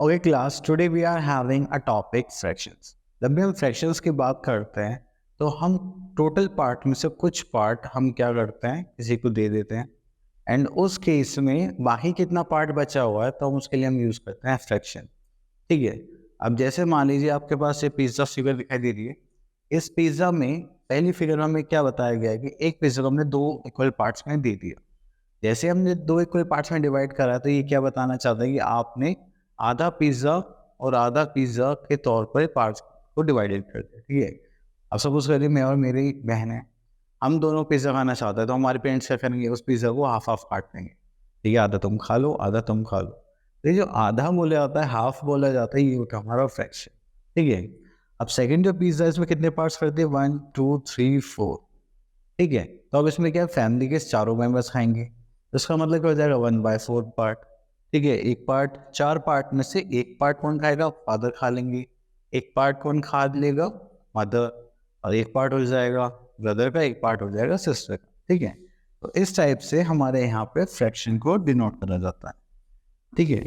Okay class, today we are having a topic fractions. जब भी हम फ्रैक्शंस की बात करते हैं तो हम टोटल पार्ट में से कुछ पार्ट हम क्या करते हैं, किसी को दे देते हैं। एंड उस केस में बाकी कितना पार्ट बचा हुआ है तो हम उसके लिए हम यूज़ करते हैं फ्रैक्शन। ठीक है। अब जैसे मान लीजिए आपके पास ये पिज़्ज़ा फिगर दिखाई दे रही है। इस पिज़्ज़ा में पहली फिगर में हमें क्या बताया गया है कि एक पिज़्ज़ा को हमने दो इक्वल पार्ट्स में दे दिया। जैसे हमने दो इक्वल पार्ट्स में डिवाइड करा तो ये क्या बताना चाहता है कि आपने आधा पिज़्ज़ा और आधा पिज़्ज़ा के तौर पर पार्ट्स को डिवाइडेड कर दिया। ठीक है। अब सपोज करिए मैं और मेरी बहन है, हम दोनों पिज़्ज़ा खाना चाहते हैं तो हमारे पेरेंट्स क्या करेंगे, उस पिज़्ज़ा को हाफ हाफ काट देंगे। ठीक है, आधा तुम खा लो आधा तुम खा लो। तो ये जो आधा बोला जाता है, हाफ बोला जाता है, ये होता है हमारा फ्रैक्शन। ठीक है। अब सेकंड जो पिज़्ज़ा है इसमें कितने पार्ट्स करते हैं, 1 2 3 4। ठीक है। तो अब इसमें क्या फैमिली के चारों मेंबर्स खाएंगे, तो इसका मतलब क्या हो जाएगा 1/4 पार्ट। ठीक है। एक पार्ट, चार पार्ट में से एक पार्ट कौन खाएगा, फादर खा लेंगे। एक पार्ट कौन खा लेगा, मदर। और एक पार्ट हो जाएगा ब्रदर का, एक पार्ट हो जाएगा सिस्टर का। ठीक है। तो इस टाइप से हमारे यहाँ पे फ्रैक्शन को डिनोट करा जाता है। ठीक है।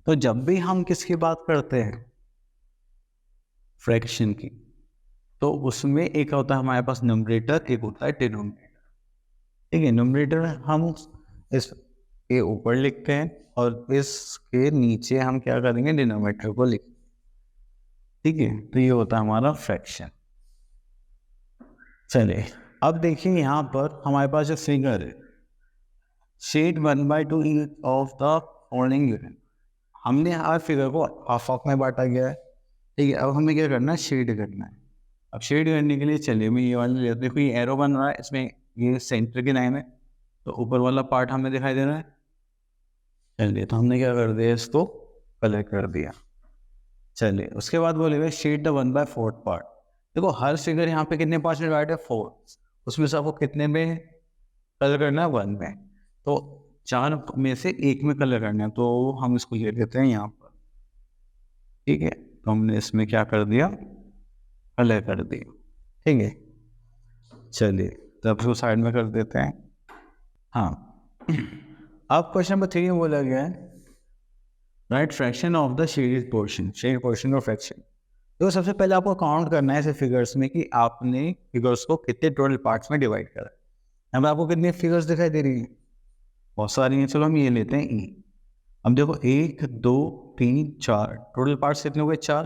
तो जब भी हम किसकी बात करते हैं, फ्रैक्शन की, तो उसमें एक होता है हमारे पास न्यूमरेटर, एक होता है डिनोमिनेटर। ठीक है। न्यूमरेटर हम इस के ऊपर लिखते हैं और इसके नीचे हम क्या करेंगे, डिनोमिनेटर को लिख। ठीक है। तो ये होता है हमारा फ्रैक्शन। चलिए अब देखिए यहाँ पर हमारे पास जो फिगर है, shade 1/2 of the following unit. हमने हर फिगर को हाफ हाफ में बांटा गया है। ठीक है। अब हमें क्या करना है, शेड करना है। अब शेड करने के लिए चलिए मैं ये वाला ले, देखो ये एरो बन रहा है, इसमें ये सेंटर की लाइन है, तो ऊपर वाला पार्ट हमें दिखाई दे रहा है। चलिए तो हमने क्या कर दिया, इसको कलर कर दिया। चलिए उसके बाद बोलेगा शेड द 1/4 पार्ट। देखो हर फिगर यहाँ पे कितने पार्ट में डिवाइड है, 4। उसमें से आपको कितने में कलर करना है, 1 में। तो 4 में से एक में कलर करना है, तो हम इसको ले लेते हैं यहाँ पर। ठीक है। तो हमने इसमें क्या कर दिया, कलर कर दिया। ठीक है। चलिए तब उसको साइड में कर देते हैं। हाँ। अब क्वेश्चन नंबर 3 में बोला गया है right fraction of the shaded portion, shaded portion का फ्रैक्शन। तो सबसे पहले आपको काउंट करना है ऐसे फिगर्स में कि आपने फिगर्स को कितने टोटल पार्ट्स में डिवाइड करा है। अब आपको कितनी फिगर्स दिखाई दे रही हैं, बहुत सारी हैं। चलो हम ये लेते हैं ई। अब देखो 1 2 3 4 टोटल पार्ट्स कितने हो गए, 4।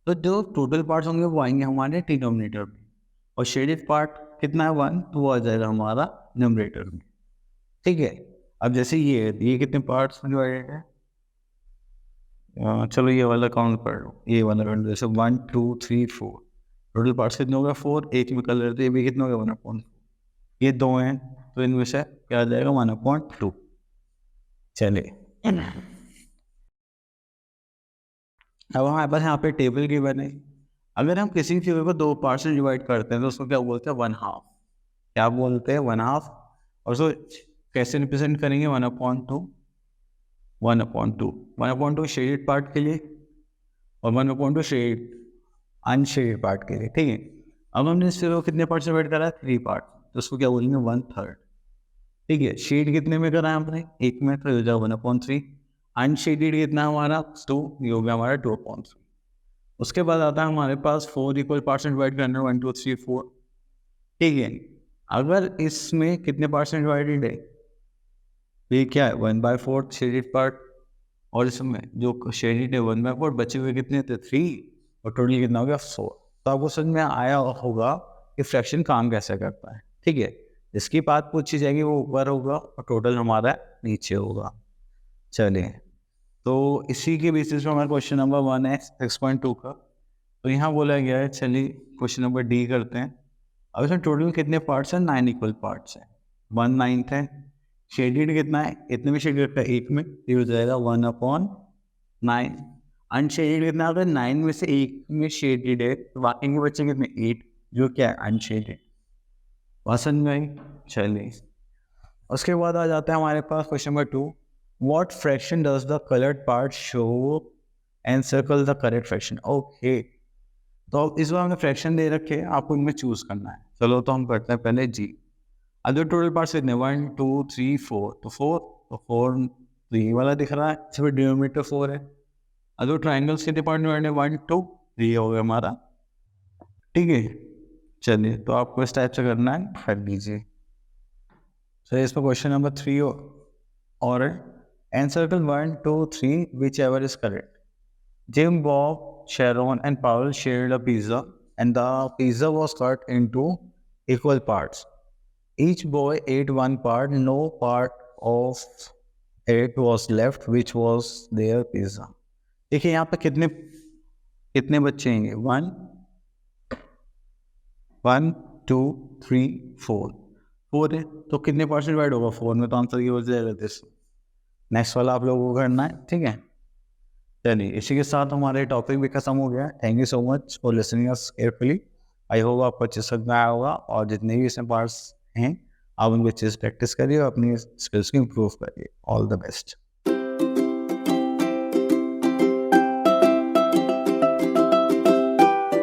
तो जो टोटल पार्ट्स होंगे वो आएंगे हमारे डिनोमिनेटर में, और शेडेड पार्ट कितना है, 1, तो वो आ जाएगा हमारा न्यूमरेटर में। ठीक है। अब जैसे ये कितने पार्ट्स में डिवाइडेड है, चलो ये वाला काउंट कर लो, ये वाला कर लो। जैसे 1 2 3 4 टोटल पार्ट्स कितने हो गए, 4। एक में कलर तो ये भी कितना हो गया, 1/4। ये दो हैं तो इनमें से क्या आ जाएगा, 1/2। चलिए अब हमारे पास यहाँ पे टेबल गिवन है। अगर हम किसी फिगर को दो पार्ट्स में डिवाइड करते हैं तो उसको क्या बोलते हैं, 1/2। क्या बोलते हैं, 1/2। और उसको कैसे रिप्रेजेंट करेंगे, 1/2। 1/2 1/2 शेडेड पार्ट के लिए और 1/2 शेड अनशेडेड पार्ट के लिए। ठीक है। अब हमने इस फिगर को कितने पार्ट से डिवाइड करा है, 3 पार्ट, तो उसको क्या बोलेंगे, 1/3। ठीक है। शेड कितने में करा है हमने, एक में, तो हो जाएगा 1/3। अनशेडेड कितना है हमारा, 2, ये हो गया हमारा 2/3। उसके बाद आता है हमारे पास 4 इक्वल पार्ट्स में डिवाइड करना है, 1 2 3 4। ठीक है। अगर इसमें कितने पार्ट्स में डिवाइडेड है, तो ये क्या है, 1/4 शेडेड पार्ट। और इसमें जो शेडेड है 1/4, बचे हुए कितने थे, 3। और टोटल कितना हो गया, 4। तो आपको समझ में आया होगा कि फ्रैक्शन काम कैसे करता है। ठीक है। जिसकी बात पूछी जाएगी वो ऊपर होगा और टोटल हमारा नीचे होगा। चलिए तो इसी के बेसिस पर हमारा क्वेश्चन नंबर 1 है 6.2 का। तो यहाँ बोला गया है, चलिए क्वेश्चन नंबर डी करते हैं। अब इसमें टोटल कितने पार्ट्स हैं, 9 इक्वल पार्ट्स हैं। 1/9 है। शेडेड कितना है, इतने में शेडेड का एक में, ये हो जाएगा 1/9। अनशेडेड कितना होगा, 9 में से एक में शेडेड है, तो बाकी के बच्चे कितने, 8, जो क्या है अनशेडेड। पसंद में आई। चलिए उसके बाद आ जाता है हमारे पास question number 2। What fraction does the coloured part show and circle the correct fraction. Okay. तो अब इस बार हमें फ्रैक्शन दे रखे हैं, आपको इनमें चूज करना है। चलो तो हम करते हैं पहले जी। अदर टोटल पार्ट्स कितने, 1 2 3 4, तो 4, तो 4 तो ये वाला दिख रहा है, इसमें डिनोमिनेटर 4 है। अब ट्राइंगल्स के डिपार्टमेंट में 1 2 3 हो गया हमारा, ठीक है। चलिए तो आपको इस टाइप से करना है, कर लीजिए। सो इसमें क्वेश्चन नंबर 3 और encircle 1 2 3 which ever is correct. Jim, Bob, Sharon, and Paul shared a pizza, and the pizza was cut into equal parts. Each boy ate one part, no part of it was left, which was their pizza. देखिए यहाँ पे कितने कितने बच्चे हैं? 1 1 2 3 4 4 है, तो कितने परसेंट डिवाइड होगा 4 में? तो आंसर की वजह से नेक्स्ट वाला आप लोगों को करना है, ठीक है। चलिए इसी के साथ हमारे टॉपिक भी खत्म हो गया। Thank you so much for listening us carefully. I hope आपको अच्छे समझ में आया होगा, और जितने भी इसमें पार्ट्स हैं आप उनको अच्छे से प्रैक्टिस करिए और अपनी स्किल्स को इम्प्रूव करिए। All the best.